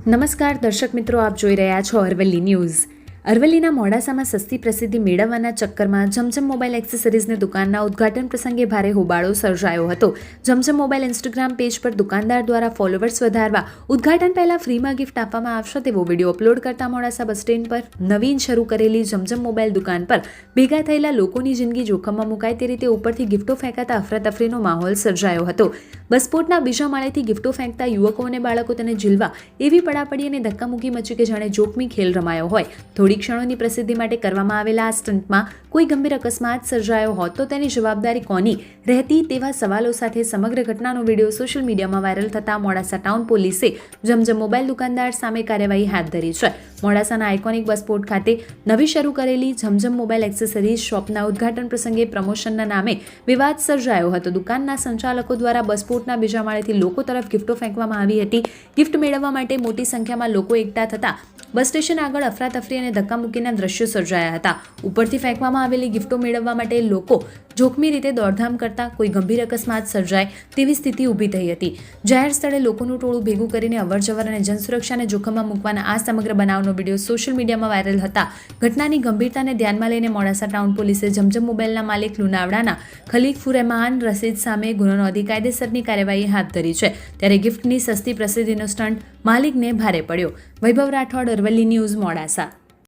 નમસ્કાર દર્શક મિત્રો, આપ જોઈ રહ્યા છો અરવલ્લી ન્યૂઝ. અરવલ્લીના મોડાસામાં સસ્તી પ્રસિદ્ધિ મેળવવાના ચક્કરમાં જમજમ મોબાઈલ એક્સેસરીઝની દુકાનના ઉદ્ઘાટન પ્રસંગે ભારે હોબાળો સર્જાયો હતો. જમજમ મોબાઈલ ઇન્સ્ટાગ્રામ પેજ પર દુકાનદાર દ્વારા ફોલોવર્સ વધારવા ઉદ્ઘાટન પહેલા ફ્રીમાં ગિફ્ટ આપવામાં આવશે તેવો વિડીયો અપલોડ કરતા મોડાસા બસ સ્ટેન્ડ પર નવીન શરૂ કરેલી જમજમ મોબાઈલ દુકાન પર ભેગા થયેલા લોકોની જિંદગી જોખમમાં મુકાય તે રીતે ઉપરથી ગિફ્ટો ફેંકાતા અફરાતફરીનો માહોલ સર્જાયો હતો. બસપોર્ટના બીજા માળેથી ગિફ્ટો ફેંકતા યુવકો અને બાળકો તેને ઝીલવા એવી પડાપડી અને ધક્કામુક્કી મચી કે જાણે જોખમી ખેલ રમાયો હોય. થોડી ક્ષણોની પ્રસિદ્ધિ માટે કરવામાં આવેલા આ સ્ટન્ટમાં કોઈ ગંભીર અકસ્માત સર્જાયો હોત તો તેની જવાબદારી કોની રહેતી તેવા સવાલો સાથે સમગ્ર ઘટનાનો વિડીયો સોશિયલ મીડિયામાં વાયરલ થતા મોડાસા ટાઉન પોલીસે જમજમ મોબાઈલ દુકાનદાર સામે કાર્યવાહી હાથ ધરી છે. મોડાસાના આઇકોનિક બસપોર્ટ ખાતે નવી શરૂ કરેલી જમજમ મોબાઈલ એક્સેસરીઝ શોપના ઉદ્ઘાટન પ્રસંગે પ્રમોશનના નામે વિવાદ સર્જાયો હતો. દુકાનના સંચાલકો દ્વારા બસપોર્ટના બીજા માળેથી લોકો તરફ ગિફ્ટો ફેંકવામાં આવી હતી. ગિફ્ટ મેળવવા માટે મોટી સંખ્યામાં લોકો એકઠા થતા બસ સ્ટેશન આગળ અફરાતફરી અને ધક્કામુક્કીના દ્રશ્યો સર્જાયા હતા. ઉપરથી ફેંકવામાં આવેલી ગિફ્ટો મેળવવા માટે લોકો જોખમી રીતે દોડધામ કરતા કોઈ ગંભીર અકસ્માત સર્જાય તેવી સ્થિતિ ઊભી થઈ હતી. જાહેર સ્થળે લોકોનું ટોળું ભેગું કરીને અવરજવર અને જનસુરક્ષાને જોખમમાં મૂકવાના આ સમગ્ર બનાવનો વિડીયો સોશિયલ મીડિયામાં વાયરલ હતા. ઘટનાની ગંભીરતાને ધ્યાનમાં લઈને મોડાસા ટાઉન પોલીસે જમજમ મોબાઈલના માલિક લુણાવડાના ખલીફુરેમાન રસીદ સામે ગુનો નોંધી કાયદેસરની કાર્યવાહી હાથ ધરી છે. ત્યારે ગિફ્ટની સસ્તી પ્રસિદ્ધિનો સ્ટન્ટ માલિકને ભારે પડ્યો. વૈભવ રાઠોડ, અરવલ્લી ન્યૂઝ, મોડાસા.